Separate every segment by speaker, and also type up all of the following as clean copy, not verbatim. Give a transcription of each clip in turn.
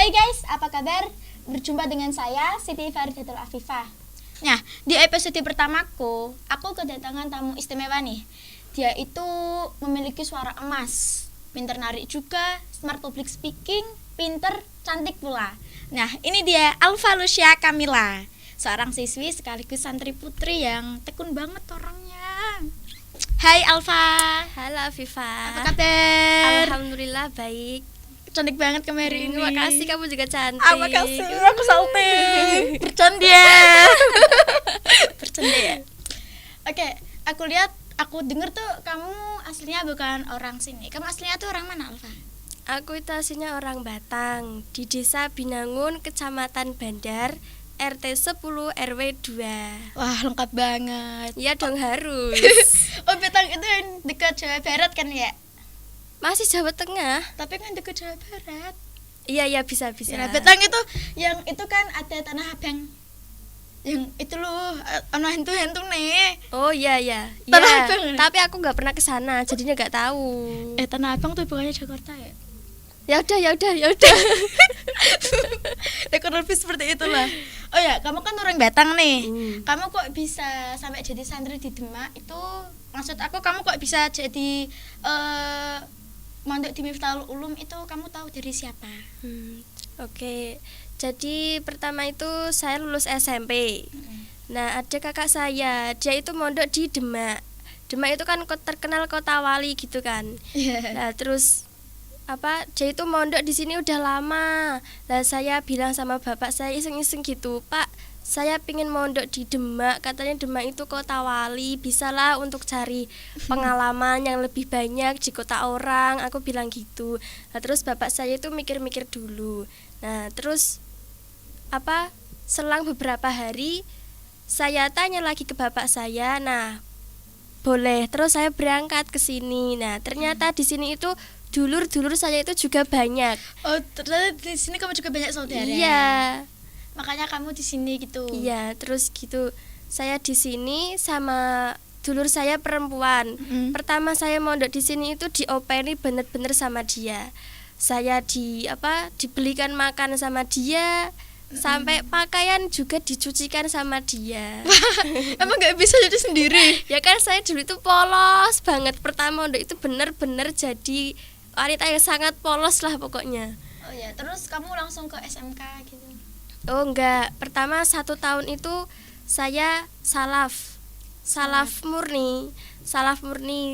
Speaker 1: Hai guys, apa kabar? Berjumpa dengan saya Siti Faridatul Afifah. Nah, di episode pertamaku, aku kedatangan tamu istimewa nih. Dia itu memiliki suara emas, pinter narik juga, smart public speaking, pinter, cantik pula. Nah, ini dia Alfa Lucia Kamila, seorang siswi sekaligus santri putri yang tekun banget orangnya. Hai Alfa.
Speaker 2: Halo Viva.
Speaker 1: Apa kabar?
Speaker 2: Alhamdulillah baik.
Speaker 1: Cantik banget kemarin ini.
Speaker 2: Terima kasih, kamu juga cantik.
Speaker 1: Makasih, aku salting. Bercanda. Bercanda ya. Oke, aku denger tuh kamu aslinya bukan orang sini. Kamu aslinya tuh orang mana, Alfa?
Speaker 2: Aku itu aslinya orang Batang, di Desa Binangun, Kecamatan Bandar, RT 10 RW 2.
Speaker 1: Wah, lengkap banget.
Speaker 2: Iya dong, harus.
Speaker 1: Oh, Batang itu yang dekat Jawa Barat kan ya?
Speaker 2: Masih Jawa Tengah.
Speaker 1: Tapi kan dekat Jawa Barat.
Speaker 2: Iya bisa.
Speaker 1: Ya, Batang itu yang itu kan ada Tanah Abang. Yang itu loh, ana hantu-hantu nih.
Speaker 2: Oh iya.
Speaker 1: Tanah Abang.
Speaker 2: Tapi aku nggak pernah ke sana, jadinya nggak tahu.
Speaker 1: Tanah Abang tuh bukannya Jakarta ya?
Speaker 2: Ya udah.
Speaker 1: Kurang lebih seperti itulah. Oh ya, kamu kan orang Batang nih.
Speaker 2: Kamu
Speaker 1: Kamu kok bisa sampai jadi santri di Demak? Itu maksud aku, kamu kok bisa jadi mondok di Miftahul Ulum itu kamu tahu dari siapa?
Speaker 2: Oke. Jadi pertama itu saya lulus SMP. Nah, ada kakak saya, dia itu mondok di Demak. Demak itu kan terkenal kota wali gitu kan. Nah, terus dia itu mondok di sini udah lama. Lah saya bilang sama bapak saya iseng-iseng gitu, "Pak, saya pingin mondok di Demak, katanya Demak itu kota wali, bisalah untuk cari pengalaman yang lebih banyak di kota orang," aku bilang gitu. Nah, terus bapak saya itu mikir-mikir dulu. Nah, terus selang beberapa hari saya tanya lagi ke bapak saya, "Nah, boleh." Terus saya berangkat ke sini. Nah, ternyata di sini itu dulur saya itu juga banyak.
Speaker 1: Oh, ternyata di sini kamu juga banyak saudara.
Speaker 2: Iya.
Speaker 1: Makanya kamu di sini gitu.
Speaker 2: Iya, terus gitu. Saya di sini sama dulur saya perempuan. Pertama saya mondok di sini itu diopeni bener-bener sama dia. Saya dibelikan makan sama dia, sampai pakaian juga dicucikan sama dia.
Speaker 1: Emang nggak bisa jadi sendiri?
Speaker 2: Ya kan saya dulu itu polos banget. Pertama mondok itu bener-bener jadi wanita yang sangat polos lah pokoknya.
Speaker 1: Oh ya, terus kamu langsung ke SMK gitu?
Speaker 2: Oh enggak, pertama 1 tahun itu saya salaf murni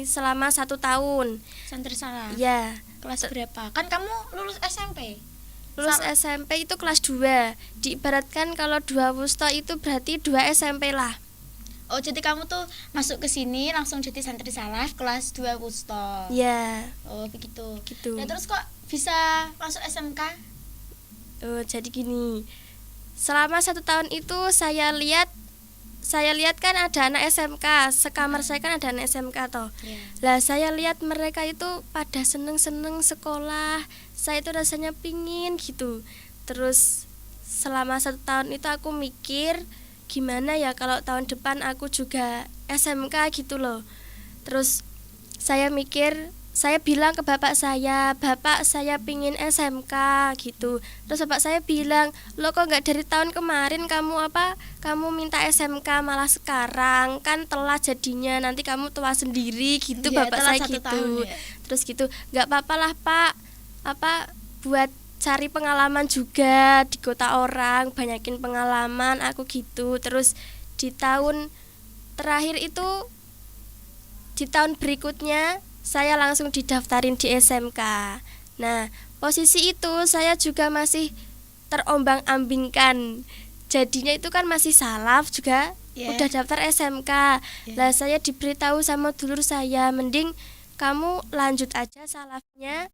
Speaker 2: selama 1 tahun.
Speaker 1: Santri salah?
Speaker 2: Ya.
Speaker 1: Kelas berapa? Kan kamu lulus SMP?
Speaker 2: Lulus SMP itu kelas 2. Diibaratkan kalau 2 wusta itu berarti 2 SMP lah.
Speaker 1: Oh, jadi kamu tuh masuk ke sini langsung jadi santri salaf kelas 2 wusta.
Speaker 2: Ya.
Speaker 1: Oh, begitu.
Speaker 2: Gitu.
Speaker 1: Nah, terus kok bisa masuk SMK?
Speaker 2: Oh, jadi gini. Selama 1 tahun itu saya lihat kan ada anak SMK, sekamar saya kan ada anak SMK toh. Lah saya lihat mereka itu pada seneng-seneng sekolah. Saya itu rasanya pingin gitu. Terus selama 1 tahun itu aku mikir, gimana ya kalau tahun depan aku juga SMK gitu loh. Terus saya bilang ke bapak saya, "Bapak, saya pingin SMK gitu." Terus bapak saya bilang, "Lo kok nggak dari tahun kemarin kamu minta SMK, malah sekarang kan telat jadinya, nanti kamu tua sendiri gitu."
Speaker 1: Ya,
Speaker 2: bapak saya gitu.
Speaker 1: Tahun, ya.
Speaker 2: Terus gitu, "Nggak apa-apa lah Pak, buat cari pengalaman juga di kota orang, banyakin pengalaman," aku gitu. Terus di tahun terakhir itu, di tahun berikutnya saya langsung didaftarin di SMK. Nah, posisi itu saya juga masih terombang-ambingkan. Jadinya itu kan masih salaf juga, udah daftar SMK. Lah saya diberitahu sama dulur saya, "Mending kamu lanjut aja salafnya,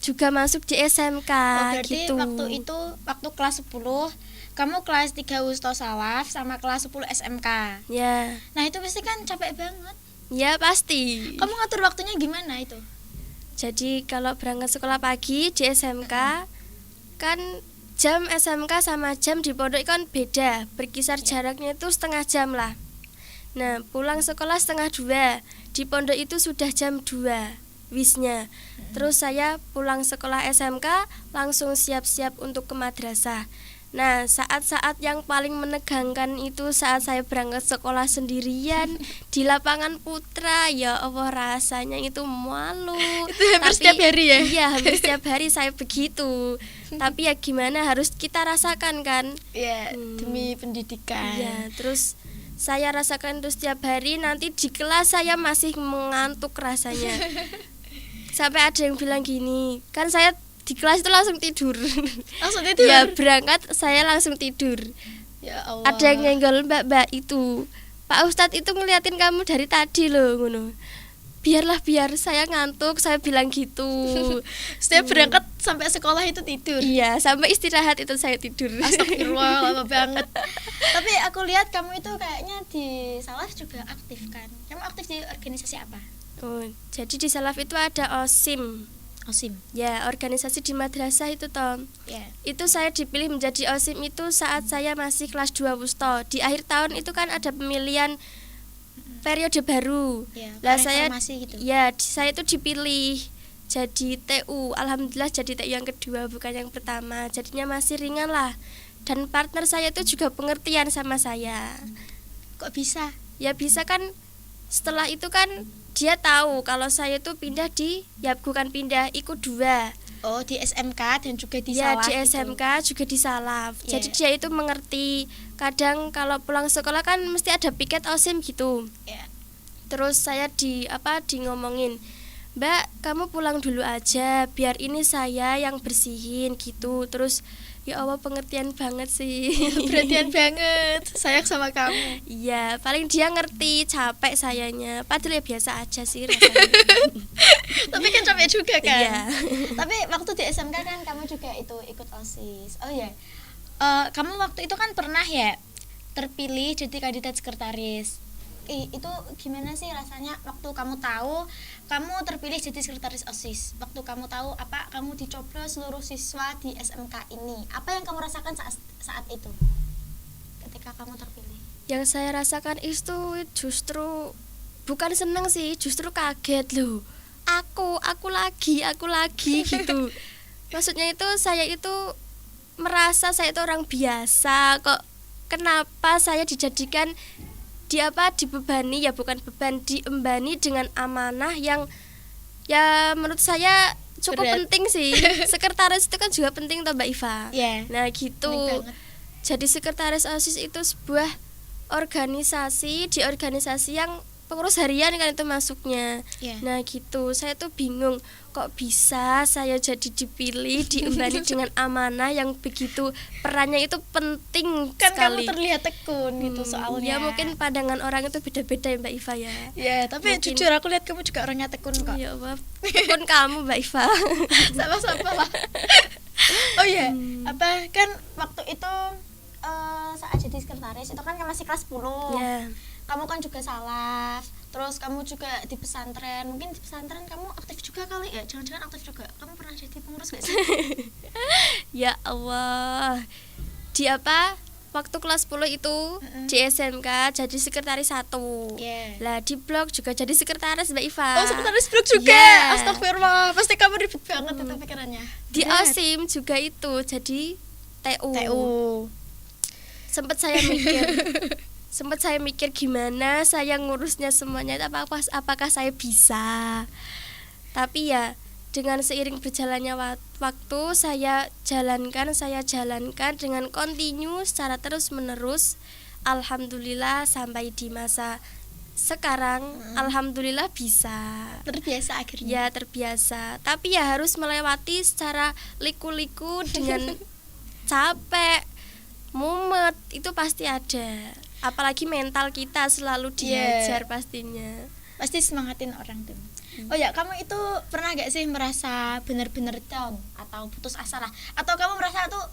Speaker 2: juga masuk di SMK."
Speaker 1: Oh, berarti
Speaker 2: gitu.
Speaker 1: waktu kelas 10 kamu kelas 3 wusta salaf sama kelas 10 SMK.
Speaker 2: Ya.
Speaker 1: Nah, itu pasti kan capek banget.
Speaker 2: Ya pasti.
Speaker 1: Kamu ngatur waktunya gimana itu?
Speaker 2: Jadi kalau berangkat sekolah pagi di SMK kan jam SMK sama jam di pondok kan beda, berkisar jaraknya itu setengah jam lah. Nah, pulang sekolah 1:30, di pondok itu sudah jam 2. wisnya. Terus saya pulang sekolah SMK langsung siap-siap untuk ke madrasah. Nah, saat-saat yang paling menegangkan itu saat saya berangkat sekolah sendirian di lapangan Putra. Ya Allah, rasanya itu malu.
Speaker 1: Itu hampir setiap hari ya?
Speaker 2: Iya, hampir setiap hari saya begitu. Tapi ya gimana, harus kita rasakan kan.
Speaker 1: Ya, demi pendidikan.
Speaker 2: Iya, terus saya rasakan itu setiap hari. Nanti di kelas saya masih mengantuk rasanya. Sampai ada yang bilang gini, kan saya di kelas itu langsung tidur.
Speaker 1: Langsung tidur?
Speaker 2: Ya, berangkat saya langsung tidur.
Speaker 1: Ya Allah.
Speaker 2: Ada yang nyenggol mbak-mbak itu, Pak Ustadz itu ngeliatin kamu dari tadi loh, ngono. Biar saya ngantuk, saya bilang gitu.
Speaker 1: Setiap berangkat sampai sekolah itu tidur?
Speaker 2: Iya, sampai istirahat itu saya tidur.
Speaker 1: Astagfirullah, lama banget. Tapi aku lihat kamu itu kayaknya di Salaf juga aktif kan? Kamu aktif di organisasi apa?
Speaker 2: Oh, jadi di Salaf itu ada OSIM.
Speaker 1: OSIM.
Speaker 2: Ya, organisasi di madrasah itu toh.
Speaker 1: Ya.
Speaker 2: Itu saya dipilih menjadi OSIM itu saat saya masih kelas 2 wusto. Di akhir tahun itu kan ada pemilihan periode baru.
Speaker 1: Ya,
Speaker 2: Lah saya
Speaker 1: gitu.
Speaker 2: ya, saya itu dipilih jadi TU. Alhamdulillah jadi TU yang kedua, bukan yang pertama. Jadinya masih ringan lah. Dan partner saya itu juga pengertian sama saya.
Speaker 1: Kok bisa?
Speaker 2: Ya bisa kan, setelah itu kan dia tahu kalau saya itu pindah ya bukan pindah, ikut 2.
Speaker 1: Oh, di SMK dan juga di
Speaker 2: Ya,
Speaker 1: Salaf.
Speaker 2: di SMK
Speaker 1: gitu.
Speaker 2: juga di Salaf.
Speaker 1: Yeah.
Speaker 2: Jadi dia itu mengerti. Kadang kalau pulang sekolah kan mesti ada piket OSIM gitu.
Speaker 1: Yeah.
Speaker 2: Terus saya di ngomongin, "Mbak, kamu pulang dulu aja, biar ini saya yang bersihin," gitu. Terus ya Allah, pengertian banget sih.
Speaker 1: Perhatian banget, sayang sama kamu.
Speaker 2: Iya, paling dia ngerti capek sayanya. Padahal ya biasa aja sih rasanya.
Speaker 1: Tapi kan capek juga kan.
Speaker 2: Iya.
Speaker 1: Tapi waktu di SMK kan kamu juga itu ikut OSIS. Oh ya, kamu waktu itu kan pernah ya terpilih jadi kandidat sekretaris. Itu gimana sih rasanya waktu kamu tahu kamu terpilih jadi sekretaris OSIS? Waktu kamu tahu kamu dicoblos seluruh siswa di SMK ini, apa yang kamu rasakan saat itu ketika kamu terpilih?
Speaker 2: Yang saya rasakan itu justru bukan seneng sih, justru kaget loh. Aku lagi gitu. Maksudnya itu saya itu merasa saya itu orang biasa kok. Kenapa saya dijadikan dibebani, ya bukan beban, diembani dengan amanah yang ya menurut saya cukup
Speaker 1: berat.
Speaker 2: Penting sih. Sekretaris itu kan juga penting toh Mbak Iva.
Speaker 1: Yeah,
Speaker 2: nah gitu. Jadi sekretaris OSIS itu sebuah organisasi, di organisasi yang pengurus harian kan itu masuknya.
Speaker 1: Yeah.
Speaker 2: Nah gitu, saya tuh bingung kok bisa saya jadi dipilih, diembani dengan amanah yang begitu, perannya itu penting
Speaker 1: kan
Speaker 2: sekali.
Speaker 1: Kamu terlihat tekun gitu soalnya.
Speaker 2: Ya mungkin pandangan orang itu beda-beda ya Mbak Iva ya.
Speaker 1: Ya, tapi
Speaker 2: mungkin,
Speaker 1: jujur aku lihat kamu juga orangnya tekun kok.
Speaker 2: Ya Allah, tekun kamu Mbak Iva.
Speaker 1: Sama-sama lah. Oh iya, kan waktu itu saat jadi sekretaris itu kan masih kelas 10.
Speaker 2: Ya.
Speaker 1: Kamu kan juga Salaf, terus kamu juga di pesantren. Mungkin di pesantren kamu aktif juga kali ya? Jangan-jangan aktif juga. Kamu pernah jadi pengurus gak sih?
Speaker 2: Ya Allah. Di waktu kelas 10 itu di SMK jadi sekretaris 1.
Speaker 1: Yeah.
Speaker 2: Lah di blog juga jadi sekretaris Mbak Iva.
Speaker 1: Oh, sekretaris blog juga.
Speaker 2: Yeah.
Speaker 1: Astagfirullah, pasti kamu ribet banget itu pikirannya.
Speaker 2: Di OSIM juga itu jadi TU. Sempat saya mikir gimana saya ngurusnya semuanya, apakah saya bisa. Tapi ya dengan seiring berjalannya waktu saya jalankan dengan kontinu secara terus menerus. Alhamdulillah sampai di masa sekarang alhamdulillah bisa.
Speaker 1: Terbiasa akhirnya.
Speaker 2: Ya terbiasa. Tapi ya harus melewati secara liku-liku dengan capek, mumet, itu pasti ada. Apalagi mental kita selalu dihajar pastinya.
Speaker 1: Pasti semangatin orang tuh. Oh ya, kamu itu pernah gak sih merasa benar-benar down atau putus asa lah? Atau kamu merasa tuh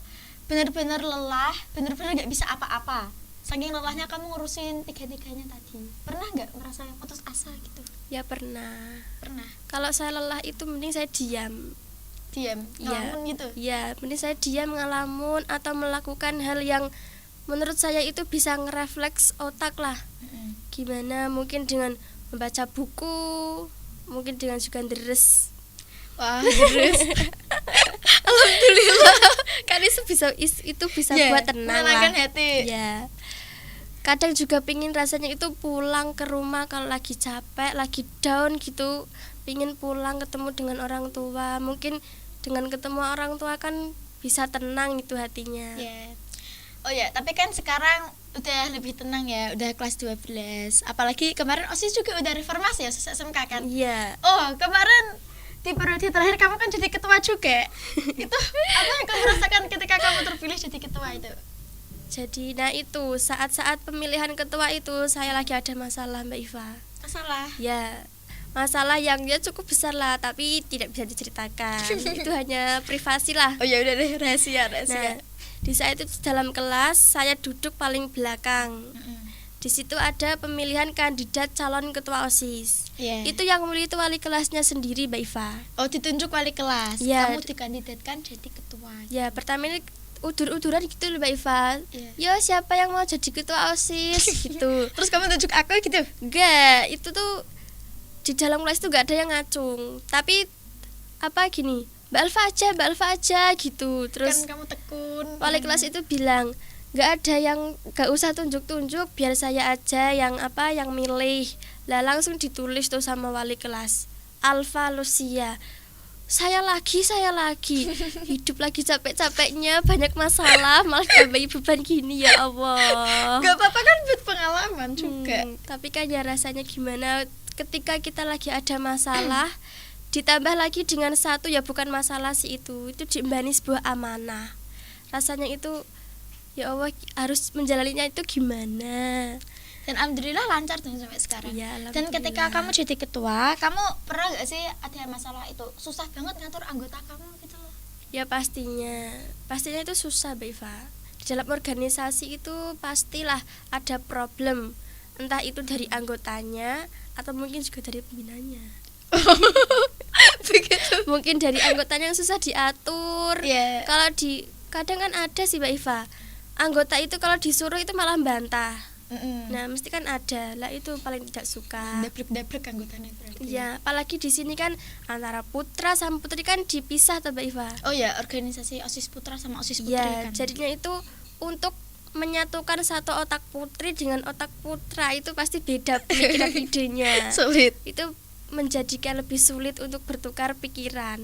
Speaker 1: benar-benar lelah, benar-benar gak bisa apa-apa? Saking lelahnya kamu ngurusin tiga-tiganya tadi. Pernah gak merasa putus asa gitu?
Speaker 2: Ya pernah.
Speaker 1: Kalau
Speaker 2: saya lelah itu mending saya diam,
Speaker 1: ngelamun gitu?
Speaker 2: Ya, mending saya diam, ngelamun atau melakukan hal yang menurut saya itu bisa ngerefleks otak lah. Gimana, mungkin dengan membaca buku, mungkin dengan juga deres.
Speaker 1: Wah, terus. Alhamdulillah.
Speaker 2: Kan itu bisa
Speaker 1: Ya,
Speaker 2: buat tenang lah.
Speaker 1: menenangkan hati.
Speaker 2: Ya. Kadang juga pingin rasanya itu pulang ke rumah kalau lagi capek, lagi down gitu, pingin pulang ketemu dengan orang tua. Mungkin dengan ketemu orang tua kan bisa tenang itu hatinya.
Speaker 1: Ya. Oh ya, tapi kan sekarang udah lebih tenang ya, udah kelas 12. Apalagi kemarin OSIS juga udah reformasi ya, OSIS SMK kan.
Speaker 2: Iya.
Speaker 1: Oh, kemarin di periode terakhir kamu kan jadi ketua juga. Itu apa yang kamu rasakan ketika kamu terpilih jadi ketua itu?
Speaker 2: Jadi itu saat-saat pemilihan ketua itu saya lagi ada masalah Mbak Iva.
Speaker 1: Masalah.
Speaker 2: Ya, masalah yang ya cukup besar lah, tapi tidak bisa diceritakan. Itu hanya privasi lah.
Speaker 1: Oh ya udah deh, rahasia.
Speaker 2: Nah, di saat itu dalam kelas saya duduk paling belakang. Di situ ada pemilihan kandidat calon ketua OSIS.
Speaker 1: Iya.
Speaker 2: Itu yang memilih itu wali kelasnya sendiri, Mbak Iva.
Speaker 1: Oh, ditunjuk wali kelas.
Speaker 2: Iya.
Speaker 1: Kamu dikandidatkan jadi ketua.
Speaker 2: Ya, pertama ini udur-uduran gitu loh, Mbak Iva.
Speaker 1: Iya.
Speaker 2: Yo, siapa yang mau jadi ketua OSIS gitu.
Speaker 1: Terus kamu tunjuk aku gitu.
Speaker 2: Enggak, itu tuh di dalam kelas itu enggak ada yang ngacung. Tapi apa gini, Mbak Alfa aja gitu. Terus
Speaker 1: Kan kamu tekun.
Speaker 2: wali kelas itu bilang, nggak ada yang nggak usah tunjuk-tunjuk, biar saya aja yang milih. Lah langsung ditulis tuh sama wali kelas, Alfa Lucia. Saya lagi hidup lagi capek-capeknya, banyak masalah malah tambahin beban gini, ya Allah.
Speaker 1: Gak apa-apa kan buat pengalaman juga.
Speaker 2: Tapi kan ya rasanya gimana ketika kita lagi ada masalah ditambah lagi dengan satu ya bukan masalah sih, itu diembani sebuah amanah. Rasanya itu ya Allah, harus menjalaninya itu gimana.
Speaker 1: Dan alhamdulillah lancar tuh sampai sekarang.
Speaker 2: Ya,
Speaker 1: Dan
Speaker 2: alhamdulillah.
Speaker 1: ketika kamu jadi ketua, kamu pernah gak sih ada masalah itu? Susah banget ngatur anggota kamu gitu loh.
Speaker 2: Ya pastinya itu susah, Mbak Iva. Di dalam organisasi itu pastilah ada problem, entah itu dari anggotanya atau mungkin juga dari pembinanya.
Speaker 1: Begitu.
Speaker 2: Mungkin dari anggotanya yang susah diatur.
Speaker 1: Iya.
Speaker 2: Kalau kadang kan ada sih, Mbak Iva, anggota itu kalau disuruh itu malah bantah. Nah, mesti kan ada lah, itu paling tidak suka.
Speaker 1: Dabrek anggotanya berarti.
Speaker 2: Ya, apalagi di sini kan antara putra sama putri kan dipisah tuh, Mbak Iva.
Speaker 1: Oh ya, organisasi OSIS putra sama OSIS putri
Speaker 2: Ya,
Speaker 1: kan.
Speaker 2: jadinya itu untuk menyatukan satu otak putri dengan otak putra itu pasti beda pemikiran idenya.
Speaker 1: Sulit.
Speaker 2: Itu menjadikan lebih sulit untuk bertukar pikiran.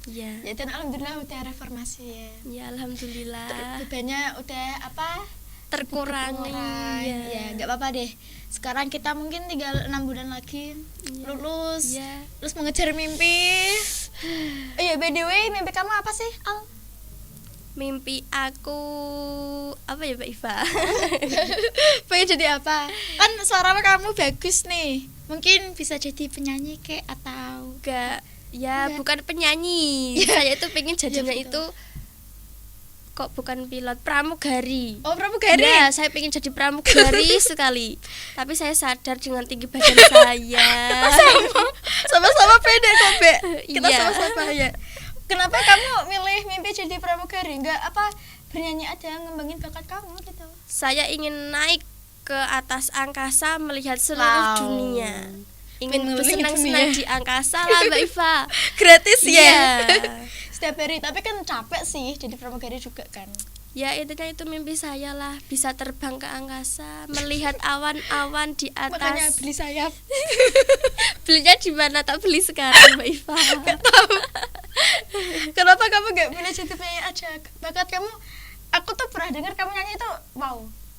Speaker 2: Ya.
Speaker 1: Ya, dan alhamdulillah udah reformasi ya.
Speaker 2: Ya, alhamdulillah
Speaker 1: Bebannya udah
Speaker 2: terkurangi.
Speaker 1: Ya, nggak apa-apa deh. Sekarang kita mungkin tinggal 6 bulan lagi lulus.
Speaker 2: Ya.
Speaker 1: Terus mengejar mimpi. Oh ya, by the way, mimpi kamu apa sih, Al?
Speaker 2: Mimpi aku apa ya, Mbak Iva?
Speaker 1: Pengen jadi apa? Kan suara kamu bagus nih. Mungkin bisa jadi penyanyi kek atau
Speaker 2: Enggak. Ya,
Speaker 1: Enggak.
Speaker 2: bukan penyanyi. Saya itu pengen jadinya
Speaker 1: Ya, betul.
Speaker 2: itu kok bukan pilot, pramugari.
Speaker 1: Oh, pramugari.
Speaker 2: Ya, saya pengen jadi pramugari sekali. Tapi saya sadar dengan tinggi badan saya.
Speaker 1: Sama-sama pede kok, Be. Kita
Speaker 2: Iya.
Speaker 1: sama-sama ya. Kenapa kamu milih mimpi jadi pramugari? Enggak bernyanyi aja, ngembangin bakat kamu gitu.
Speaker 2: Saya ingin naik ke atas angkasa melihat seluruh
Speaker 1: Wow.
Speaker 2: dunia. Ingin
Speaker 1: Pengen
Speaker 2: bersenang-senang
Speaker 1: dunia.
Speaker 2: di angkasa lah, Mbak Iva.
Speaker 1: Gratis ya.
Speaker 2: Iya.
Speaker 1: Setiap hari, tapi kan capek sih jadi pramugari juga kan.
Speaker 2: Ya, intinya itu mimpi saya lah, bisa terbang ke angkasa, melihat awan-awan di atas.
Speaker 1: Makanya beli sayap.
Speaker 2: Belinya di mana? Tak beli sekarang, Mbak Iva.
Speaker 1: Kenapa kamu gak boleh jadi penyanyi aja? Bakat kamu, aku tuh pernah dengar kamu nyanyi itu, wow,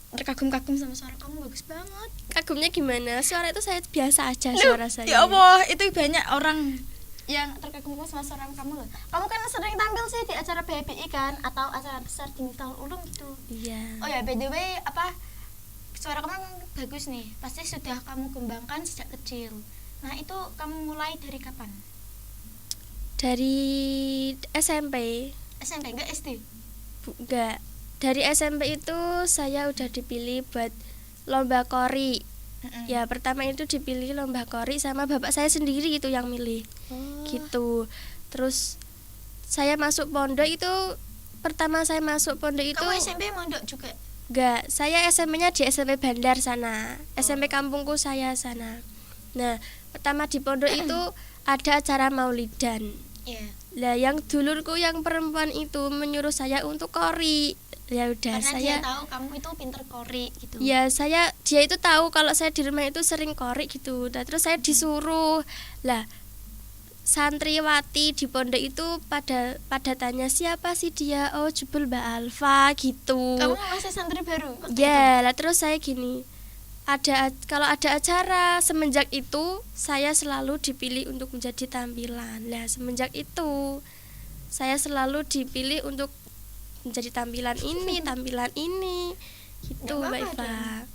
Speaker 1: terkagum-kagum sama suara kamu, bagus banget.
Speaker 2: Kagumnya gimana? Suara itu saya biasa aja, suara saya.
Speaker 1: Ya Allah, itu banyak orang yang terkagum sama suara kamu loh. Kamu kan sering tampil sih di acara BPI kan, atau acara besar di Miftahul Ulum gitu.
Speaker 2: Iya.
Speaker 1: Oh ya, by the way, suara kamu bagus nih, pasti sudah kamu kembangkan sejak kecil. Nah, itu kamu mulai dari kapan?
Speaker 2: Dari SMP.
Speaker 1: SMP, enggak SD?
Speaker 2: Enggak. Dari SMP itu saya udah dipilih buat lomba kori. Ya, pertama itu dipilih lomba kori sama bapak saya sendiri itu yang milih. Gitu. Terus saya masuk pondok itu, pertama saya masuk pondok itu
Speaker 1: Kamu SMP mondok juga?
Speaker 2: enggak, saya SMP-nya di SMP Bandar sana. SMP kampungku saya sana. Nah, pertama di pondok itu ada acara maulidan.
Speaker 1: Iya.
Speaker 2: Lah yang dulurku yang perempuan itu menyuruh saya untuk kori. Ya udah
Speaker 1: Karena
Speaker 2: saya
Speaker 1: dia tahu kamu itu pinter kori gitu.
Speaker 2: ya dia itu tahu kalau saya di rumah itu sering kori gitu. Nah, terus saya disuruh. Lah santriwati di pondok itu pada tanya siapa sih dia, oh jebul Mbak Alfa gitu.
Speaker 1: Kamu masih santri baru waktu itu?
Speaker 2: Ya lah terus saya gini, kalau ada acara semenjak itu saya selalu dipilih untuk menjadi tampilan. Nah semenjak itu saya selalu dipilih untuk menjadi tampilan ini gitu
Speaker 1: Nggak
Speaker 2: Mbak
Speaker 1: apa-apa
Speaker 2: Iva.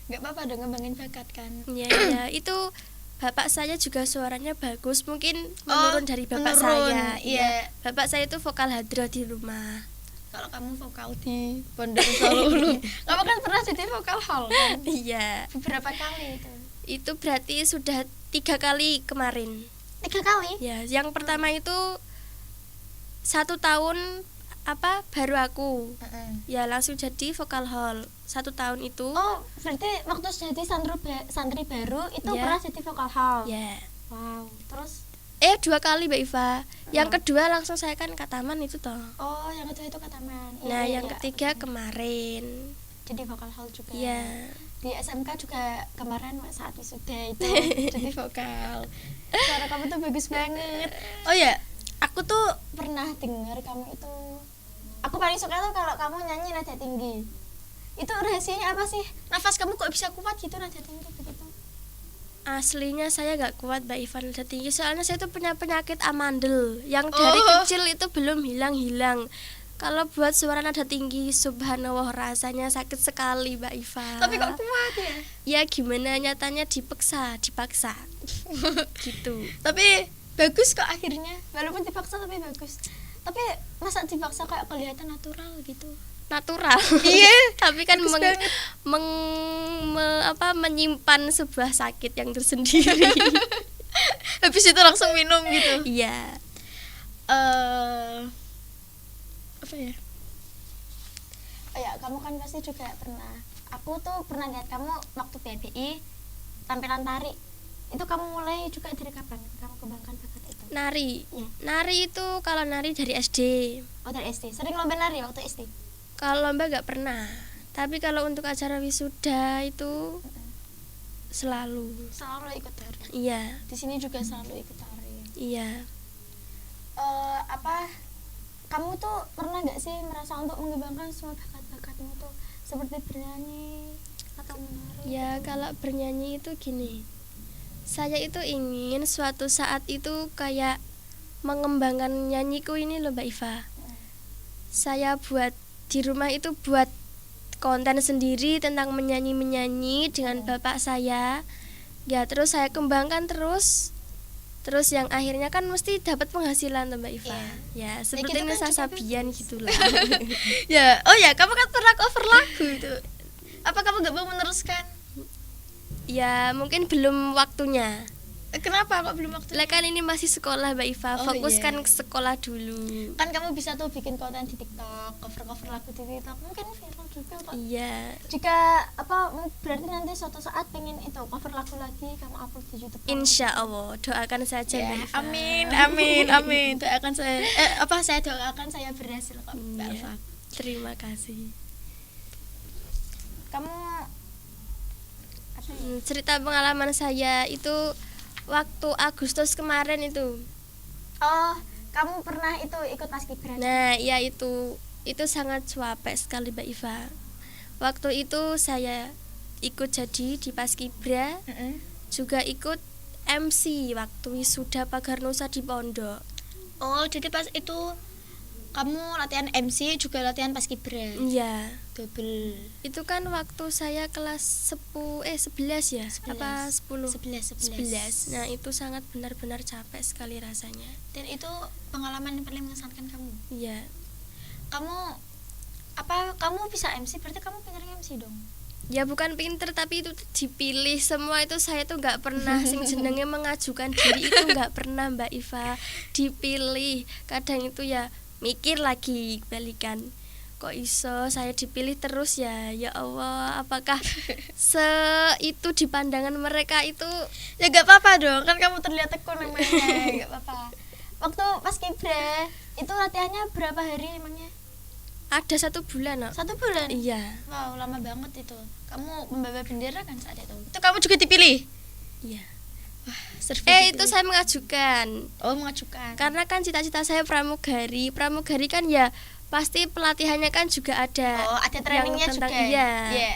Speaker 1: Nggak apa-apa dong ngembangin bakat kan.
Speaker 2: Ya itu bapak saya juga suaranya bagus, mungkin menurun dari bapak
Speaker 1: menurun,
Speaker 2: saya.
Speaker 1: iya.
Speaker 2: Bapak saya itu vokal hadroh di rumah.
Speaker 1: Kalau kamu vokal di Pondok Solo, kamu kan pernah jadi vokal hall kan?
Speaker 2: Iya.
Speaker 1: Beberapa kali itu?
Speaker 2: Itu berarti sudah 3 kali kemarin.
Speaker 1: 3 kali?
Speaker 2: Ya, yang pertama itu 1 tahun baru aku. Ya langsung jadi vokal hall 1 tahun itu.
Speaker 1: Oh, berarti waktu jadi santri baru itu
Speaker 2: Ya.
Speaker 1: pernah jadi vokal hall?
Speaker 2: Ya.
Speaker 1: Wow, terus?
Speaker 2: 2 kali Mbak Iva. Yang kedua langsung saya kan Kataman itu toh.
Speaker 1: Oh, yang kedua itu Kataman.
Speaker 2: Nah,
Speaker 1: Iya,
Speaker 2: yang
Speaker 1: iya,
Speaker 2: ketiga
Speaker 1: betul.
Speaker 2: kemarin.
Speaker 1: Jadi vokal hall juga.
Speaker 2: Ya.
Speaker 1: Di SMK juga kemarin saat wisuda itu jadi vokal. Suara kamu tuh bagus banget. Oh ya, aku tuh pernah dengar kamu itu. Aku paling suka tuh kalau kamu nyanyi nada tinggi. Itu rahasianya apa sih? Nafas kamu kok bisa kuat gitu nada tinggi begitu?
Speaker 2: Aslinya saya gak kuat Mbak Ivan nada tinggi, soalnya saya tuh punya penyakit amandel yang dari kecil itu belum hilang-hilang. Kalau buat suara nada tinggi, subhanallah rasanya sakit sekali Mbak Iva.
Speaker 1: Tapi kok kuat ya?
Speaker 2: Ya gimana, nyatanya dipaksa gitu.
Speaker 1: Tapi bagus kok akhirnya, walaupun dipaksa tapi bagus. Tapi masa dipaksa kayak kelihatan natural gitu?
Speaker 2: Natural.
Speaker 1: Iya.
Speaker 2: Tapi kan
Speaker 1: Bagus banget.
Speaker 2: menyimpan sebuah sakit yang tersendiri.
Speaker 1: Habis itu langsung minum gitu.
Speaker 2: Iya.
Speaker 1: Apa ya? Oh ya, kamu kan pasti juga pernah. Aku tuh pernah lihat kamu waktu PBI tampilan tari. Itu kamu mulai juga dari kapan? Kamu kembangkan bakat itu?
Speaker 2: Nari.
Speaker 1: Iya.
Speaker 2: Nari itu kalau nari dari SD.
Speaker 1: Oh, dari SD. Sering lomba nari waktu SD?
Speaker 2: Kalau lomba gak pernah. Tapi kalau untuk acara wisuda itu selalu.
Speaker 1: Selalu ikut tari.
Speaker 2: Iya.
Speaker 1: Di sini juga selalu ikut tari.
Speaker 2: Iya.
Speaker 1: Kamu tuh pernah nggak sih merasa untuk mengembangkan semua bakat-bakatmu tuh seperti bernyanyi atau menari?
Speaker 2: Ya kalau bernyanyi itu gini, saya itu ingin suatu saat itu kayak mengembangkan nyanyiku ini loh Mbak Iva. Saya buat di rumah itu buat konten sendiri tentang menyanyi dengan bapak saya. Ya terus saya kembangkan terus yang akhirnya kan mesti dapat penghasilan tuh Mbak Iva. Ya seperti
Speaker 1: gitu kan
Speaker 2: Nessa
Speaker 1: juga
Speaker 2: Sabian gitulah.
Speaker 1: Ya, oh ya, kamu kan pernah cover lagu itu. Apa kamu nggak mau meneruskan?
Speaker 2: Ya mungkin belum waktunya.
Speaker 1: Kenapa kok belum waktu?
Speaker 2: Lah kan ini masih sekolah Mbak Iva,
Speaker 1: Oh,
Speaker 2: fokuskan
Speaker 1: iya.
Speaker 2: ke sekolah dulu.
Speaker 1: Kan kamu bisa tuh bikin konten di TikTok, cover lagu di TikTok, mungkin viral juga kok.
Speaker 2: Iya.
Speaker 1: Jika berarti nanti suatu saat pengen itu cover lagu lagi kamu upload di YouTube.
Speaker 2: Insya Allah, doakan saja
Speaker 1: Ya,
Speaker 2: Mbak Iva.
Speaker 1: amin. Doakan saya saya doakan saya berhasil kok, Mbak
Speaker 2: Iya.
Speaker 1: Alfa.
Speaker 2: Terima kasih.
Speaker 1: Kamu apa ya?
Speaker 2: Cerita pengalaman saya itu waktu Agustus kemarin itu.
Speaker 1: Oh, kamu pernah itu ikut paskibra?
Speaker 2: Nah, ya itu sangat capek sekali Mbak Iva. Waktu itu saya ikut jadi di paskibra, juga ikut MC waktu wisuda Pagar Nusa di Pondok.
Speaker 1: Oh, jadi pas itu kamu latihan MC juga latihan paskibra.
Speaker 2: Iya.
Speaker 1: Double.
Speaker 2: Itu kan waktu saya kelas 11 ya?
Speaker 1: 11.
Speaker 2: Apa 10?
Speaker 1: 11.
Speaker 2: Nah, itu sangat benar-benar capek sekali rasanya.
Speaker 1: Dan itu pengalaman yang paling mengesankan kamu.
Speaker 2: Iya.
Speaker 1: Kamu bisa MC, berarti kamu pintar MC dong.
Speaker 2: Ya bukan pinter tapi itu dipilih semua itu saya tuh nggak pernah sing jenenge mengajukan diri itu nggak pernah Mbak Iva, dipilih. Kadang itu ya mikir lagi balikan. kok iso saya dipilih terus ya. Ya Allah, apakah itu di pandangan mereka itu
Speaker 1: Ya gak apa-apa dong, kan kamu terlihat tekun namanya. Gak apa-apa. Waktu pas kibra itu latihannya berapa hari emangnya?
Speaker 2: ada 1 bulan, no?
Speaker 1: 1 bulan?
Speaker 2: Iya.
Speaker 1: Wow, lama banget itu. Kamu membawa bendera kan saat itu? Itu kamu juga dipilih?
Speaker 2: Iya.
Speaker 1: Servis
Speaker 2: Itu saya mengajukan.
Speaker 1: Oh, mengajukan.
Speaker 2: Karena kan cita-cita saya pramugari. Pramugari kan ya pasti pelatihannya kan juga ada.
Speaker 1: Oh, ada trainingnya
Speaker 2: yang tentang,
Speaker 1: juga.
Speaker 2: Iya.
Speaker 1: Yeah.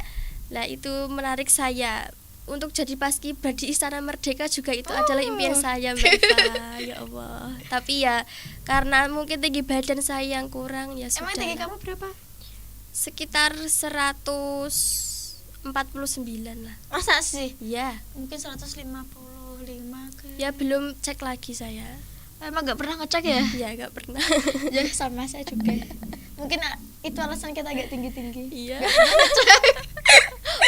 Speaker 2: Nah, itu menarik saya. Untuk jadi paskibra di Istana Merdeka juga itu adalah impian saya, Mbak Iva. Ya Allah. Tapi ya karena mungkin tinggi badan saya yang kurang ya sudah.
Speaker 1: Emang tinggi kamu berapa?
Speaker 2: Sekitar 149 lah.
Speaker 1: Masa sih?
Speaker 2: Iya.
Speaker 1: Mungkin 155 ke.
Speaker 2: Ya belum cek lagi saya.
Speaker 1: Emang gak pernah ngecek ya?
Speaker 2: Iya, gak pernah.
Speaker 1: Ya sama saya juga. Mungkin itu alasan kita agak tinggi-tinggi.
Speaker 2: Iya.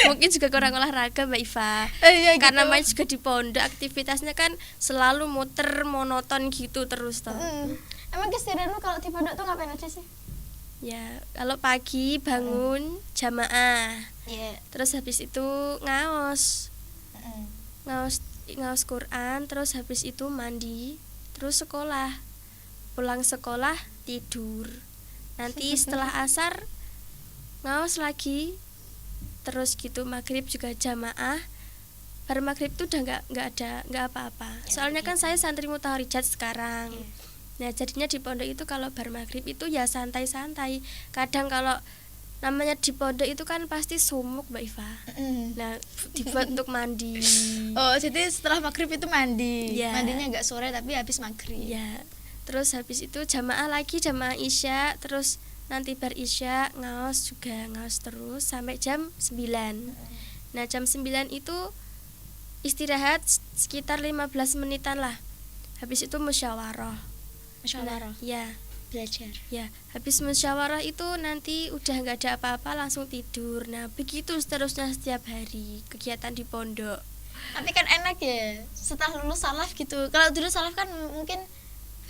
Speaker 2: Mungkin juga kurang olahraga, Mbak Iva.
Speaker 1: Iya,
Speaker 2: Karena
Speaker 1: gitu.
Speaker 2: main juga di pondok, aktivitasnya kan selalu muter monoton gitu terus toh.
Speaker 1: Emang keseharianmu kalau di pondok tuh ngapain aja sih?
Speaker 2: Ya, kalau pagi bangun jamaah.
Speaker 1: Iya.
Speaker 2: Terus habis itu ngaos. Ngaos Quran, terus habis itu mandi, terus sekolah. Pulang sekolah tidur. Nanti setelah asar ngaos lagi. Terus gitu maghrib juga jamaah. Bar maghrib tuh udah nggak apa-apa. Soalnya kan saya santri mutaharijat sekarang. Nah, jadinya di pondok itu kalau bar maghrib itu ya santai-santai. Kadang kalau namanya di pondok itu kan pasti sumuk, Mbak Iva. Nah, dibuat untuk mandi.
Speaker 1: Oh, jadi setelah maghrib itu mandi.
Speaker 2: Ya.
Speaker 1: Mandinya agak sore tapi habis maghrib.
Speaker 2: Ya. Terus habis itu jamaah lagi, jamaah isya, terus nanti bar isya ngaos terus sampai jam 9. Nah, jam 9 itu istirahat sekitar 15 menitan lah. Habis itu musyawarah.
Speaker 1: Musyawarah.
Speaker 2: Ya.
Speaker 1: Belajar.
Speaker 2: Ya, habis musyawarah itu nanti udah nggak ada apa-apa langsung tidur. Nah, begitu seterusnya setiap hari kegiatan di pondok.
Speaker 1: Tapi kan enak ya setelah lulus salaf gitu. Kalau dulu salaf kan mungkin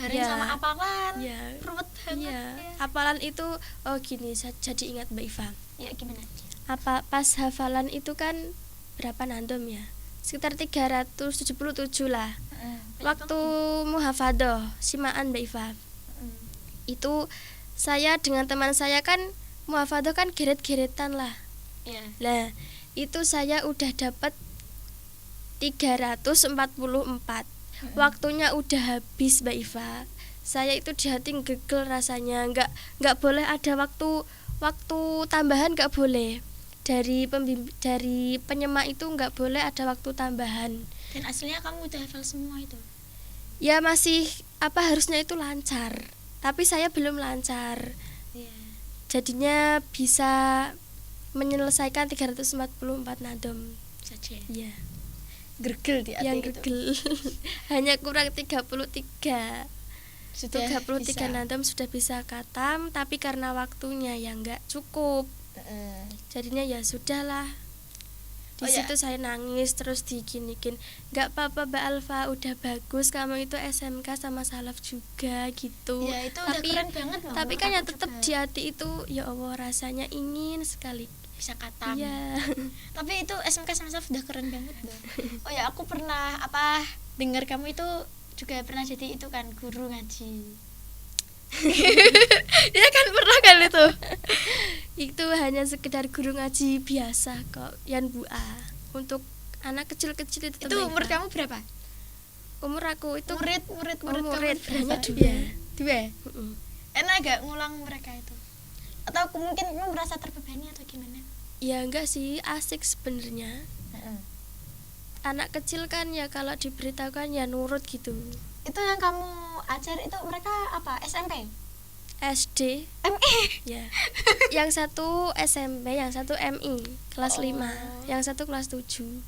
Speaker 1: bareng
Speaker 2: Ya.
Speaker 1: sama apalan.
Speaker 2: Ya.
Speaker 1: Ruwet banget.
Speaker 2: Iya,
Speaker 1: Ya.
Speaker 2: hafalan itu gini, saya jadi ingat Mbak Iva.
Speaker 1: Ya gimana?
Speaker 2: Pas hafalan itu kan berapa nandom ya? Sekitar 377 lah. Waktu muhafadoh simaan Mbak Iva. Itu saya dengan teman saya kan muhafadoh kan geret-geretan lah.
Speaker 1: Iya.
Speaker 2: Lah, itu saya udah dapat 344. Waktunya udah habis, Mbak Iva. Saya itu di hati gegel rasanya. Nggak boleh ada waktu tambahan, nggak boleh. Dari penyemak itu nggak boleh ada waktu tambahan.
Speaker 1: Dan aslinya kamu udah hafal semua itu.
Speaker 2: Ya masih harusnya itu lancar. Tapi saya belum lancar.
Speaker 1: Iya.
Speaker 2: Jadinya bisa menyelesaikan 344 nadom
Speaker 1: Saja.
Speaker 2: ya.
Speaker 1: Gergel di hati
Speaker 2: Yang
Speaker 1: itu.
Speaker 2: gegel. Hanya kurang 33.
Speaker 1: Sudah
Speaker 2: 33
Speaker 1: bisa.
Speaker 2: nadom sudah bisa khatam, tapi karena waktunya yang nggak cukup. Jadinya ya sudahlah. Di situ saya nangis terus diginikin. Nggak apa-apa Mbak Alfa, udah bagus kamu itu SMK sama salaf juga gitu.
Speaker 1: Ya itu
Speaker 2: Tapi-
Speaker 1: udah keren banget loh.
Speaker 2: Tapi
Speaker 1: menurut
Speaker 2: kan ya
Speaker 1: aku
Speaker 2: tetap
Speaker 1: juga.
Speaker 2: di hati itu ya Allah rasanya ingin sekali.
Speaker 1: Bisa katam.
Speaker 2: Iya.
Speaker 1: Tapi itu SMK sama salaf udah keren banget loh. Oh ya, aku pernah dengar kamu itu juga pernah jadi itu kan guru ngaji. Iya kan pernah kan itu.
Speaker 2: Itu hanya sekedar guru ngaji biasa kok, Yan Bua. Untuk anak kecil-kecil itu
Speaker 1: Itu umur kamu berapa?
Speaker 2: Umur aku itu
Speaker 1: Murid kamu
Speaker 2: murid hanya
Speaker 1: berapa?
Speaker 2: 2.
Speaker 1: Iya. 2.
Speaker 2: Mm-mm.
Speaker 1: Enak gak ngulang mereka itu? Atau mungkin kamu merasa terbebani atau gimana?
Speaker 2: Ya enggak sih, asik sebenarnya. Anak kecil kan ya kalau diberitahukan ya nurut gitu.
Speaker 1: Itu yang kamu ajar itu mereka apa? SMP?
Speaker 2: SD
Speaker 1: MI?
Speaker 2: ya. Yang satu SMP, yang satu MI kelas
Speaker 1: Oh.
Speaker 2: 5, yang satu kelas 7.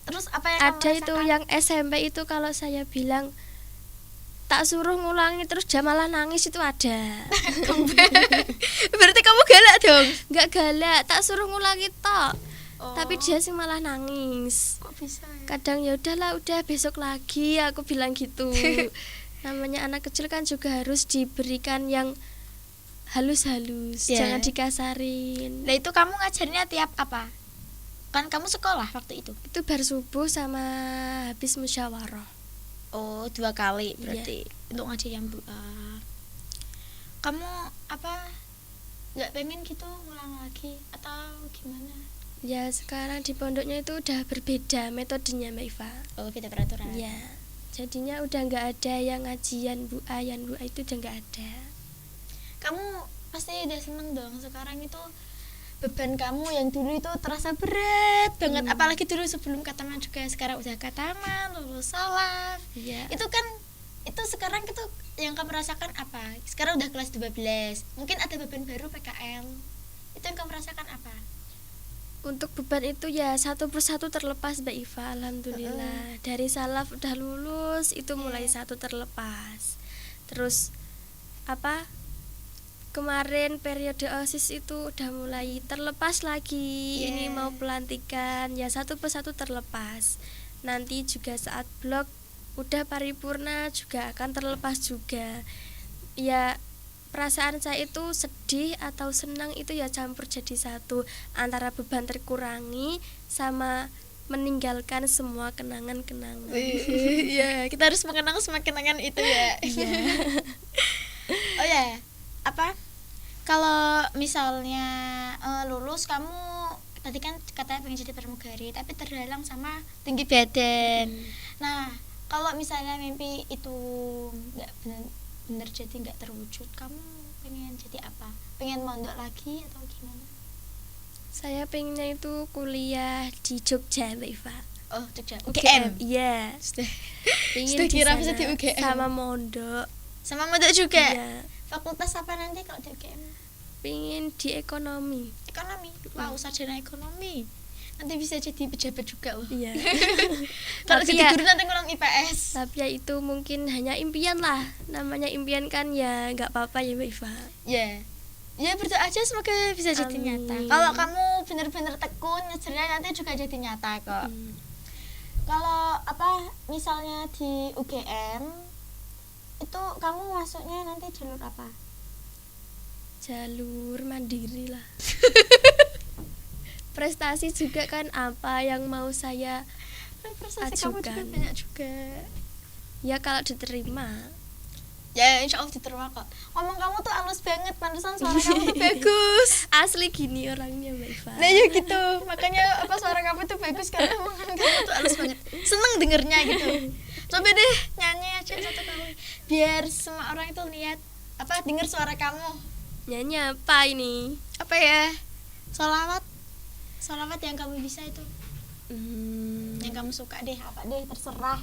Speaker 1: Terus apa yang
Speaker 2: Ada
Speaker 1: kamu
Speaker 2: itu
Speaker 1: rasakan?
Speaker 2: yang SMP itu kalau saya bilang tak suruh ngulangi terus dia malah nangis itu ada.
Speaker 1: Berarti kamu galak dong?
Speaker 2: Enggak galak, tak suruh ngulangi tok.
Speaker 1: Oh.
Speaker 2: Tapi dia sih malah nangis.
Speaker 1: Kok bisa ya?
Speaker 2: Kadang ya udahlah, udah besok lagi aku bilang gitu. Namanya anak kecil kan juga harus diberikan yang halus-halus,
Speaker 1: Ya.
Speaker 2: jangan dikasarin.
Speaker 1: Nah itu kamu ngajarnya tiap apa? Kan kamu sekolah waktu itu.
Speaker 2: Itu bar subuh sama habis musyawarah.
Speaker 1: Oh 2 kali berarti untuk ngajar yang kamu apa nggak pengen gitu ngulang lagi atau gimana?
Speaker 2: Ya sekarang di pondoknya itu udah berbeda metodenya Mbak Iva.
Speaker 1: Oh beda peraturan.
Speaker 2: Ya, jadinya udah nggak ada yang ngajian Bu Ayan Bu A itu udah nggak ada.
Speaker 1: Kamu pasti udah seneng dong sekarang itu beban kamu yang dulu itu terasa berat banget, apalagi dulu sebelum kataman juga, sekarang udah kataman lulus salaf.
Speaker 2: Iya.
Speaker 1: Itu kan itu sekarang itu yang kamu rasakan apa? Sekarang udah kelas 12 mungkin ada beban baru PKL, itu yang kamu rasakan apa?
Speaker 2: Untuk beban itu ya satu persatu terlepas Mbak Iva, alhamdulillah. Dari salaf udah lulus itu mulai satu terlepas. Terus apa? Kemarin periode OSIS itu udah mulai terlepas lagi. Ini mau pelantikan ya satu persatu terlepas. Nanti juga saat blok udah paripurna juga akan terlepas juga. Ya perasaan saya itu sedih atau senang itu ya campur jadi satu, antara beban terkurangi sama meninggalkan semua kenangan-kenangan.
Speaker 1: Iya, kita harus mengenang semua kenangan itu ya.
Speaker 2: Iya.
Speaker 1: Oh ya, apa? Kalau misalnya lulus kamu tadi kan katanya pengen jadi pramugari tapi terhalang sama tinggi badan. Nah, kalau misalnya mimpi itu nggak bener jadi nggak terwujud, kamu pengen jadi apa? Pengen mondok lagi atau gimana?
Speaker 2: Saya pengennya itu kuliah di Jogja Mbak Iva.
Speaker 1: Oh Jogja,
Speaker 2: UGM. Iya.
Speaker 1: Sudah
Speaker 2: Pengen
Speaker 1: Sudah
Speaker 2: di
Speaker 1: kira
Speaker 2: sana
Speaker 1: bisa di UGM.
Speaker 2: sama mondok.
Speaker 1: sama mondok juga.
Speaker 2: Iya.
Speaker 1: Fakultas apa nanti kalau di UGM?
Speaker 2: Pengen di ekonomi.
Speaker 1: Ekonomi. Wow, sarjana ekonomi. Nanti bisa jadi pejabat juga.
Speaker 2: Iya.
Speaker 1: Kalau
Speaker 2: Tapi
Speaker 1: jadi
Speaker 2: ya-
Speaker 1: guru nanti ngulang IPS.
Speaker 2: Tapi ya itu mungkin hanya impian lah. Namanya impian kan ya nggak apa-apa ya Mbak Iva.
Speaker 1: Ya. Ya berdoa aja semoga bisa jadi
Speaker 2: Amin.
Speaker 1: nyata. Kalau kamu benar-benar tekun ngejarnya nanti juga jadi nyata kok. Kalau apa misalnya di UGM itu kamu masuknya nanti jalur apa?
Speaker 2: Jalur mandiri lah. Prestasi juga kan apa yang mau saya
Speaker 1: Prestasi kamu juga
Speaker 2: ajukan.
Speaker 1: banyak juga.
Speaker 2: Ya kalau diterima.
Speaker 1: Ya insya Allah diterima kok. Ngomong kamu tuh halus banget, pantesan suara kamu tuh bagus.
Speaker 2: Asli gini orangnya Mbak Iva.
Speaker 1: Nah ya gitu, makanya apa suara kamu tuh bagus karena omongan kamu tuh halus banget. Seneng dengernya gitu. Coba deh nyanyi aja satu kali biar semua orang itu lihat apa denger suara kamu.
Speaker 2: Nyanyi apa ini?
Speaker 1: Apa ya? Sholawat yang kamu bisa itu. Yang kamu suka deh, apa deh terserah.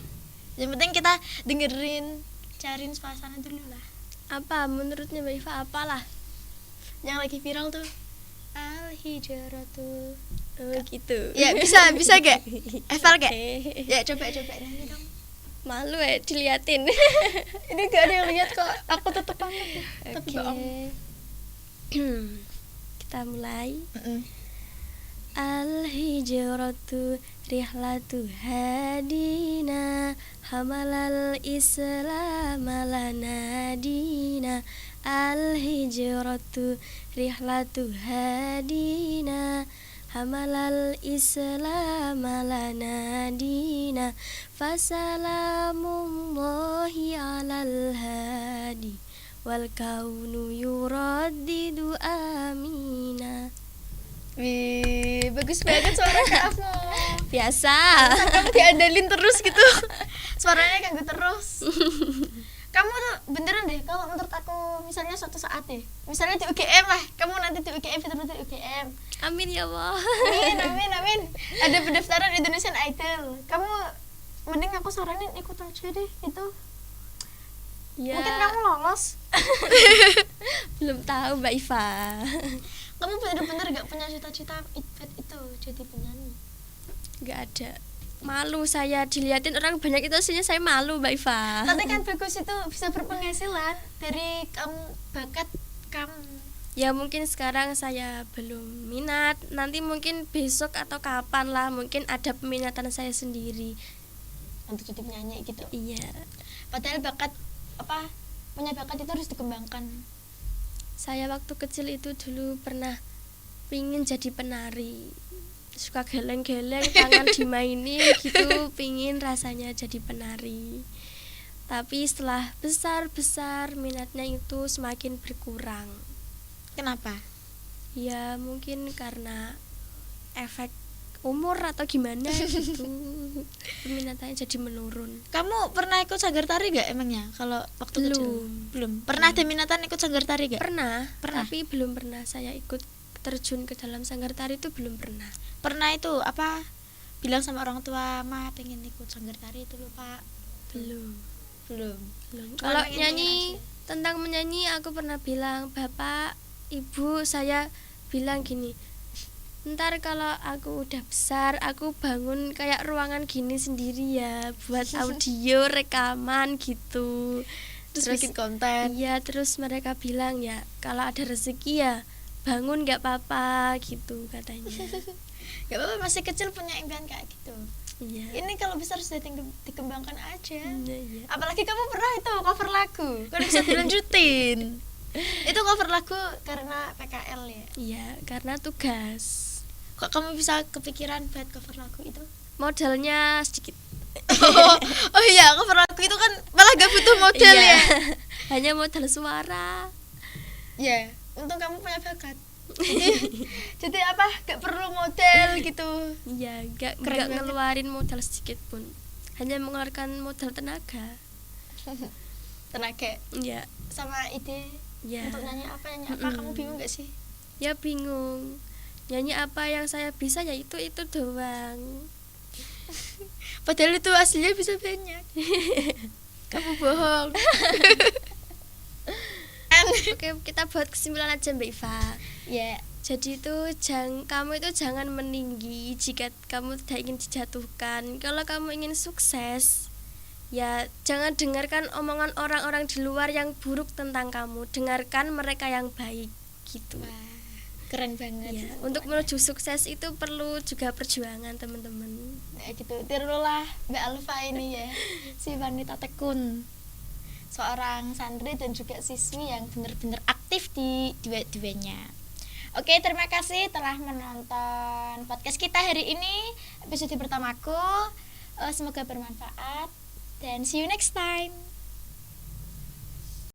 Speaker 1: Yang penting kita dengerin, cariin suasana dulu lah.
Speaker 2: Apa menurutnya Mbak Iva apalah?
Speaker 1: Yang lagi viral tuh Al-Hijratu.
Speaker 2: Oh gitu.
Speaker 1: Ya bisa gak? Hafal gak? Ya coba nyanyi dong.
Speaker 2: Malu ya diliatin.
Speaker 1: Ini gak ada yang lihat kok. Aku tetep banget. Tapi bohong.
Speaker 2: Kita mulai. Al-hijratu rihlatu hadina hamalal islam lana dina. Al-hijratu rihlatu hadina hamalal islam lana dina. Fasalamullahi alal hadi wal kaunu yuraddidu amina.
Speaker 1: Wih, bagus banget suara kamu.
Speaker 2: Biasa.
Speaker 1: Kamu diandalin terus gitu. Suaranya kayak gitu terus. Kamu tuh beneran deh kalau menurut aku misalnya suatu saat deh. Misalnya di UGM lah, kamu nanti di UGM, betul-betul di UGM.
Speaker 2: Amin ya Allah.
Speaker 1: Amin. Ada pendaftaran Indonesian Idol. Kamu mending aku saranin ikut aja deh itu.
Speaker 2: Ya,
Speaker 1: Mungkin kamu lolos.
Speaker 2: belum tahu Mbak Iva.
Speaker 1: Kamu bener-bener gak punya cita-cita itu jadi penyanyi.
Speaker 2: Gak ada. Malu saya diliatin orang banyak itu aslinya saya malu Mbak Iva.
Speaker 1: Tapi kan bagus itu bisa berpenghasilan dari kamu bakat kamu.
Speaker 2: Ya mungkin sekarang saya belum minat. Nanti mungkin besok atau kapan lah mungkin ada peminatan saya sendiri.
Speaker 1: Untuk jadi penyanyi gitu.
Speaker 2: Iya.
Speaker 1: Padahal bakat punya bakat itu harus dikembangkan.
Speaker 2: Saya waktu kecil itu dulu pernah pingin jadi penari, suka geleng-geleng tangan dimainin gitu, pingin rasanya jadi penari. Tapi setelah besar minatnya itu semakin berkurang.
Speaker 1: Kenapa?
Speaker 2: Ya mungkin karena efek umur atau gimana gitu. Peminatannya jadi menurun.
Speaker 1: Kamu pernah ikut sanggar tari gak emangnya kalau waktu kecil? Belum. Pernah ada minatan ikut sanggar tari gak?
Speaker 2: Pernah,
Speaker 1: Pernah?
Speaker 2: tapi belum pernah saya ikut terjun ke dalam sanggar tari itu belum pernah.
Speaker 1: Pernah itu apa? Bilang sama orang tua, "Ma, pengen ikut sanggar tari itu loh, Pak."
Speaker 2: Belum.
Speaker 1: Belum. Cuma
Speaker 2: Kalau
Speaker 1: pengen-pengen
Speaker 2: nyanyi,
Speaker 1: aja.
Speaker 2: tentang menyanyi aku pernah bilang, "Bapak, Ibu, saya bilang gini, ntar kalau aku udah besar, aku bangun kayak ruangan gini sendiri ya, buat audio rekaman gitu."
Speaker 1: Terus bikin konten.
Speaker 2: Iya, terus mereka bilang ya, kalau ada rezeki ya bangun, nggak apa-apa gitu katanya.
Speaker 1: Gak apa-apa, masih kecil punya impian kayak gitu.
Speaker 2: Iya.
Speaker 1: Ini kalau besar sudah dikembangkan aja.
Speaker 2: Iya.
Speaker 1: Apalagi kamu pernah itu cover lagu, kan bisa dilanjutin. Itu cover lagu karena PKL ya.
Speaker 2: Iya, karena tugas.
Speaker 1: Kok kamu bisa kepikiran buat cover lagu itu?
Speaker 2: Modalnya sedikit.
Speaker 1: Oh iya, cover lagu itu kan malah gak butuh model
Speaker 2: Iya.
Speaker 1: ya.
Speaker 2: Hanya modal suara.
Speaker 1: Ya, untung kamu punya bakat. Jadi apa? Gak perlu model gitu.
Speaker 2: Iya,
Speaker 1: Keren
Speaker 2: nggak
Speaker 1: banget.
Speaker 2: ngeluarin modal sedikit pun. Hanya mengeluarkan modal tenaga.
Speaker 1: Tenaga
Speaker 2: Iya.
Speaker 1: sama ide
Speaker 2: Iya.
Speaker 1: untuk nyanyi apa kamu bingung gak sih?
Speaker 2: Ya bingung. Nyanyi apa yang saya bisa ya itu doang.
Speaker 1: Padahal itu aslinya bisa banyak. Kamu bohong.
Speaker 2: Oke, kita buat kesimpulan aja Mbak Iva.
Speaker 1: Ya,
Speaker 2: Jadi itu kamu itu jangan meninggi jika kamu tidak ingin dijatuhkan. Kalau kamu ingin sukses, ya jangan dengarkan omongan orang-orang di luar yang buruk tentang kamu. Dengarkan mereka yang baik gitu.
Speaker 1: wah, keren banget.
Speaker 2: Ya, untuk menuju sukses itu perlu juga perjuangan, teman-teman.
Speaker 1: Ya gitu, tirulah Mbak Alfa ini ya, si wanita tekun, seorang santri dan juga siswi yang benar-benar aktif di dua-duanya. Oke, terima kasih telah menonton podcast kita hari ini, episode pertamaku. Semoga bermanfaat dan see you next time.